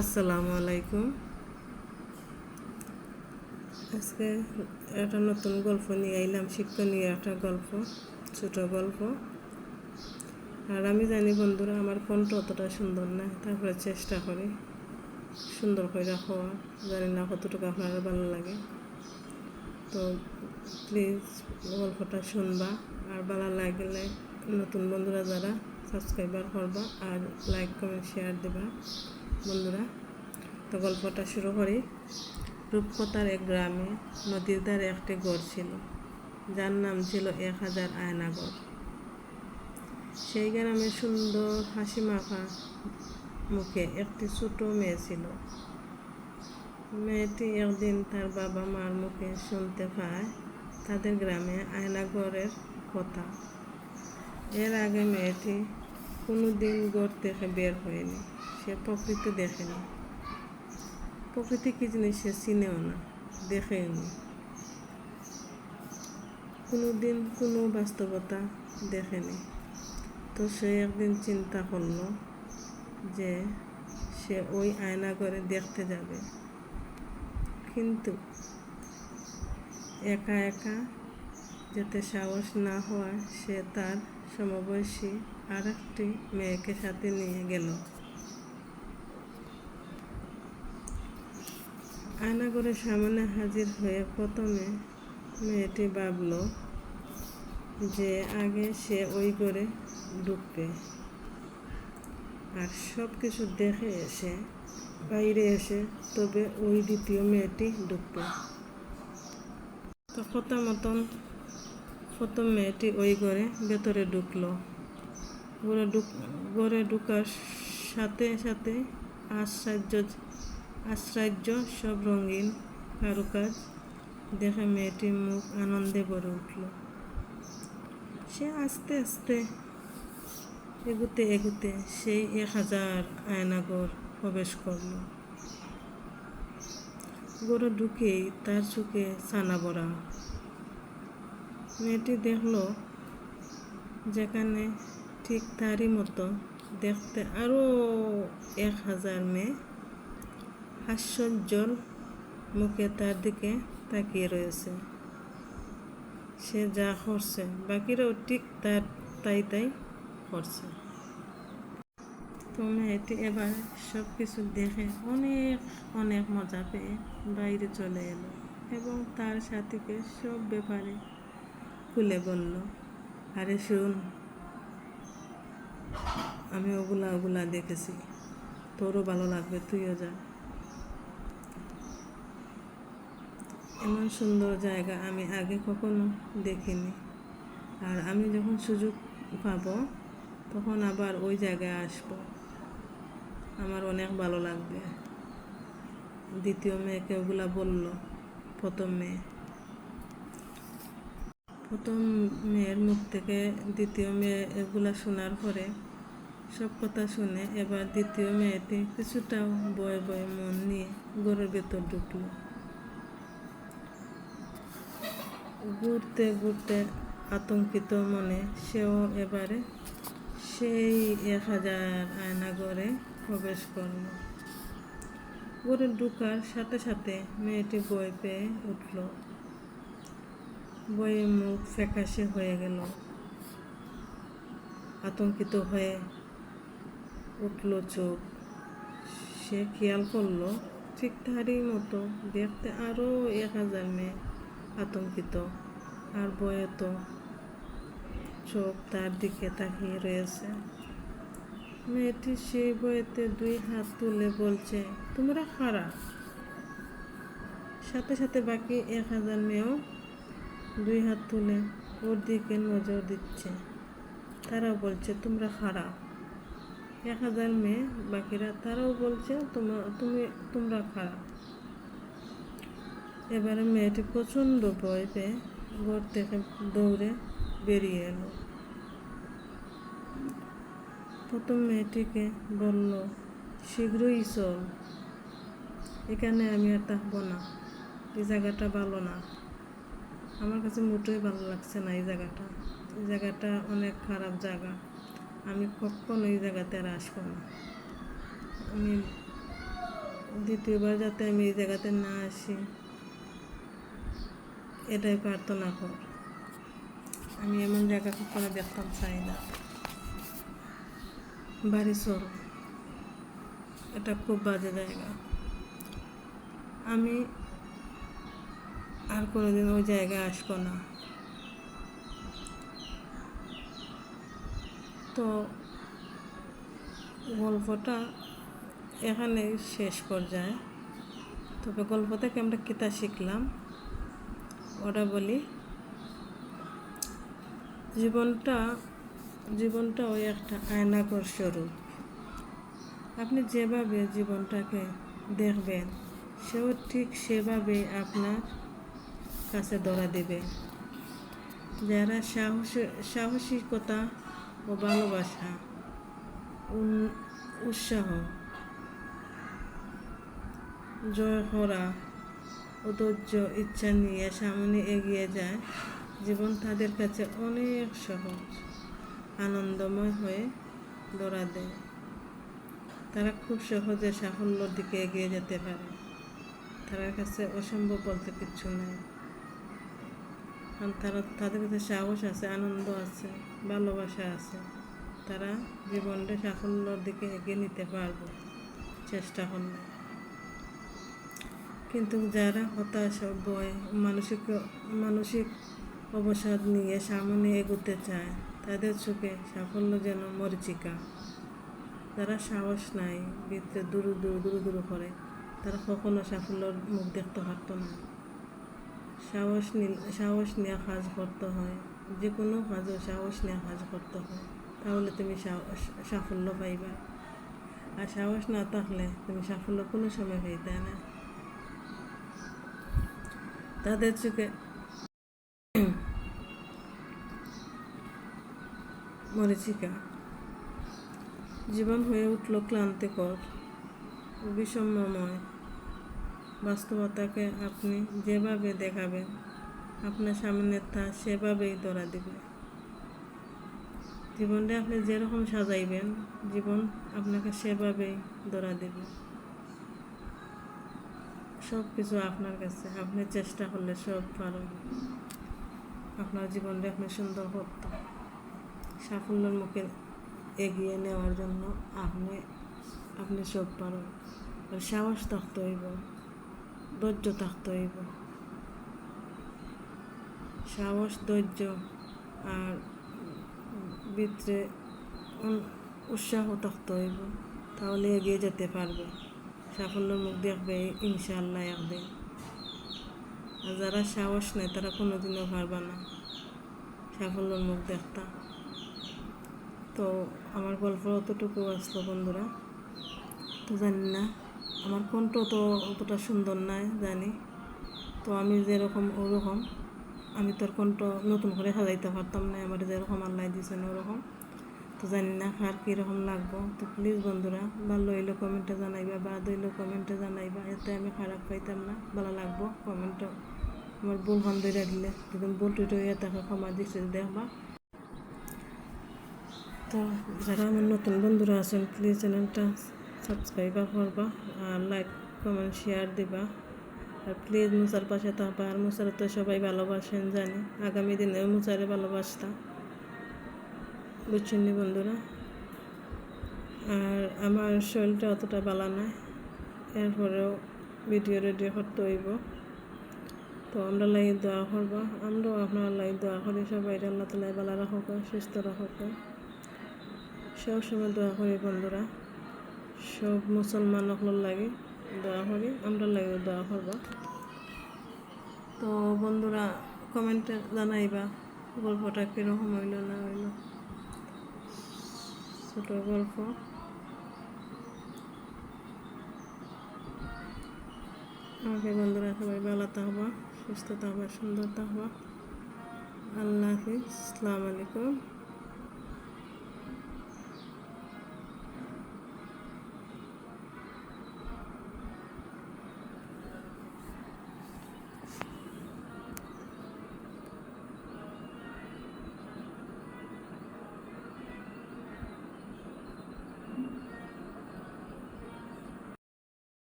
আসসালামু আলাইকুম। আজকে একটা নতুন গল্প নিয়ে আইলাম, শিক্ষণীয় একটা গল্প, ছোট গল্প। আর আমি জানি বন্ধুরা আমার কণ্ঠ অতটা সুন্দর না, তারপরে চেষ্টা করি সুন্দর করে রাখা। জানি না কতটুকু আপনার ভালো লাগে। তো প্লিজ গল্পটা শুনবা, আর ভালো লাগলে নতুন বন্ধুরা যারা সাবস্ক্রাইবার করবা আর লাইক কমেন্ট শেয়ার দেবা বন্ধুরা। তো গল্পটা শুরু করি। রূপকথার এক গ্রামে নদীর ধারে একটি ঘর ছিল, যার নাম ছিল 1000 আয়নাঘর। সেই গ্রামে সুন্দর হাসি মাখা মুখে একটি ছোট মেয়ে ছিল। মেয়েটি একদিন তার বাবা মার মুখে শুনতে পায় তাদের গ্রামে আয়নাঘরের কথা। এর আগে মেয়েটি কোনো দিন ঘর থেকে বের হয়নি, সে প্রকৃতি দেখেনি। প্রকৃতি কি জিনিস সে চিনেও না, দেখেনি। কোনো দিন কোনো বাস্তবতা দেখেনি। তো সে একদিন চিন্তা করলো যে সে ওই আয়নাঘরে দেখতে যাবে, কিন্তু একা একা যেতে সাহস না হওয়ায় সে তার সমবয়সী আর একটি মেয়েকে সাথে নিয়ে গেল। আয়নাঘরের সামনে হাজির হয়ে প্রথমে মেয়েটি ভাবল যে আগে সে ওই ঘরে ঢুকবে আর সব কিছু দেখে এসে বাইরে এসে তবে ওই দ্বিতীয় মেয়েটি ঢুকবে। তো কথা মতন প্রথম মেয়েটি ওই ঘরে ভেতরে ঢুকলো। ঘরে ঢুকার সাথে সাথে আশ্চর্য সব রঙিন কারুকাজ দেখে মেয়েটির মুখ আনন্দে ভরে উঠল। সে আস্তে আস্তে এগুতে এগুতে সেই 1000 আয়নাঘর প্রবেশ করল। ঘরে ঢুকেই তার চোখে ছানা ভরা। মেয়েটি দেখল যেখানে ঠিক তারই মতো দেখতে আরও 1000 মেয়ে হাস্যোজ্জ্বল মুখে তার দিকে তাকিয়ে রয়েছে। সে যা করছে বাকিরাও ঠিক তাই করছে। তো মেয়েটি এবার সব কিছু দেখে অনেক অনেক মজা পেয়ে বাইরে চলে এলো এবং তার সাথীকে সব ব্যাপারে খুলে বলল, আরে শুন, আমি ওগুলা দেখেছি, তোরও ভালো লাগবে, তুইও যা। এমন সুন্দর জায়গা আমি আগে কখনো দেখিনি, আর আমি যখন সুযোগ পাবো তখন আবার ওই জায়গায় আসবো, আমার অনেক ভালো লাগবে। দ্বিতীয় মেয়েকে ওগুলা বলল। প্রথম মেয়ের মুখ থেকে দ্বিতীয় মেয়ে এগুলা শোনার পরে সব কথা শুনে এবার দ্বিতীয় মেয়েটি কিছুটা ভয়ে ভয়ে মন নিয়ে ঘরের ভেতর ঢুকলো। ঘুরতে ঘুরতে আতঙ্কিত মনে সেও এবারে সেই 1000 আয়নাঘরে প্রবেশ করল। ঘরে ঢুকার সাথে সাথে মেয়েটি ভয় পেয়ে উঠল। ভয়ে মুখ ফ্যাকাশে হয়ে গেল। আতঙ্কিত হয়ে উঠল চোখ। সে খেয়াল করলো ঠিক তারই মতো দেখতে আরও 1000 মেয়ে আতঙ্কিত আর ভয়ত চোখ তার দিকে তাকিয়ে রয়েছে। মেয়েটি সেই ভয়েতে 2 হাত তুলে বলছে, তোমরা কারা? সাথে সাথে বাকি 1000 মেয়েও 2 হাত তুলে ওর দিকে নজর দিচ্ছে। তারাও বলছে, তোমরা কারা? 1000 মেয়ে বাকিরা তারাও বলছে, তোমরা কারা? এবারে মেয়েটি প্রচণ্ড ভয় পেয়ে ঘর থেকে দৌড়ে বেরিয়ে এলো। প্রথম মেয়েটিকে বলল, শীঘ্রই চল, এখানে আমি আর থাকবো না, এই জায়গাটা ভালো না, আমার কাছে মোটেই ভালো লাগছে না। এই জায়গাটা অনেক খারাপ জায়গা, আমি কখনো এই জায়গাতে আর আসবো না। আমি দ্বিতীয়বার যাতে আমি এই জায়গাতে না আসি এটাই প্রার্থনা কর। আমি এমন জায়গা কখনো দেখতাম চাই না। বাড়িসর এটা খুব বাজে জায়গা। আমি আর কোনোদিন ওই জায়গায় আসবো না। তো গল্পটা এখানে শেষ পর্যায়ে। তবে গল্প থেকে আমরা কিতা শিখলাম ওটা বলি। জীবনটা ওই একটা আয়নাঘর স্বরূপ। আপনি যেভাবে জীবনটাকে দেখবেন সেও ঠিক সেভাবে আপনার কাছে ধরা দেবে। যারা সাহসিকতা ও ভালোবাসা, উৎসাহ, জয় করা ও ধৈর্য ইচ্ছা নিয়ে সামনে এগিয়ে যায়, জীবন তাদের কাছে অনেক সহজ, আনন্দময় হয়ে ধরা দেয়। তারা খুব সহজে সাফল্যের দিকে এগিয়ে যেতে পারে। তাদের কাছে অসম্ভব বলতে কিচ্ছু নেই। কারণ তাদের কাছে সাহস আছে, আনন্দ আছে, ভালোবাসা আছে। তারা জীবনটা সাফল্যের দিকে এগিয়ে নিতে পারবে চেষ্টা করলে। কিন্তু যারা হতাশ, ভয়, মানসিক অবসাদ নিয়ে সামনে এগোতে চায়, তাদের চোখে সাফল্য যেন মরীচিকা। যারা সাহস নাই, ভিতরে দূর করে, তারা কখনো সাফল্যের মুখ দেখতে পারত না। সাহস নিয়ে কাজ করতে হয়। যে কোনো কাজও সাহস নিয়ে কাজ করতে হয়, তাহলে তুমি সাফল্য পাইবা। আর সাহস না থাকলে তুমি সাফল্য কোনো সময় পাইতে না। তাদের চোখে মরীচিকা। জীবন হয়ে উঠল ক্লান্তিকর, বিষম্যময়। বাস্তবতাকে আপনি যেভাবে দেখাবেন, আপনার সামনে তা সেভাবেই ধরা দিবে। জীবনটা আপনি যেরকম সাজাইবেন, জীবন আপনাকে সেভাবেই ধরা দেবে। সব কিছু আপনার কাছে, আপনি চেষ্টা করলে সব পারেন। আপনার জীবনটা আপনি সুন্দর করতে, সাফল্যের মুখে এগিয়ে নেওয়ার জন্য আপনি সব পারেন। আর সাহস থাকতে হইব, ধৈর্য থাকতে হইব। সাহস, ধৈর্য আর ভিতরে উৎসাহ থাকতে হইব, তাহলে এগিয়ে যেতে পারবে। সাফল্যের মুখ দেখবে ইনশাআল্লাহ একদিন। আর যারা সাহস নেই তারা কোনোদিনও পারবে না সাফল্যের মুখ দেখতে। তো আমার গল্প অতটুকু আসলো বন্ধুরা। তো জানি না, আমার কণ্ঠ তো অতটা সুন্দর নয় জানি। তো আমি যেরকম ওরকম, আমি তোর কণ্ঠ নতুন করে সাজাইতে পারতাম না। আমার যেরকম আল্লাহ দিয়েছেন ওরকম। তো জানি না কার কীরকম লাগবো। তো প্লিজ বন্ধুরা, ভালো হইলে কমেন্টে জানাইবা, বাদ হইলে কমেন্টে জানাইবা। এতে আমি খারাপ পাইতাম না, ভালো লাগবো। কমেন্টে আমার ভুল খান ধরে দিলে, যদি ভুল টুটো হয়ে থাকে ক্ষমা দৃষ্টিতে দেখবা। তো যারা আমার নতুন বন্ধুরা আছেন, প্লিজ চ্যানেলটা সাবস্ক্রাইব করবা, আর লাইক, কমেন্ট, শেয়ার দিবা। আর প্লিজ মুসার পাশে থাকবা। আর মুসার তো সবাই ভালোবাসেন জানি, আগামী দিনেও মুসারে ভালোবাসতা, বুঝছেন বন্ধুরা। আর আমার শরীরটা অতটা ভালো নয়, এরপরেও ভিডিও রেডি করতে হইব। তো আমরা লাই দোয়া করবা, আমরাও আপনার লাই দোয়া করি। সবাই আল্লাহ তাআলা ভালো রাখুক, সুস্থ রাখুক, সবসময় দোয়া করি বন্ধুরা। সব মুসলমান হল লাগে দোয়া করি, আমরা লাগে দোয়া করবা। তো বন্ধুরা, কমেন্টে জানাইবা গল্পটা কীরকম হইল না হইল। ছোট গল্প। আমাকে বন্ধুরা সবাই ভালো থাকবা, সুস্থ থাকবা, সুন্দর থাকবা। আল্লাহ হাফিজ, আসসালামু আলাইকুম।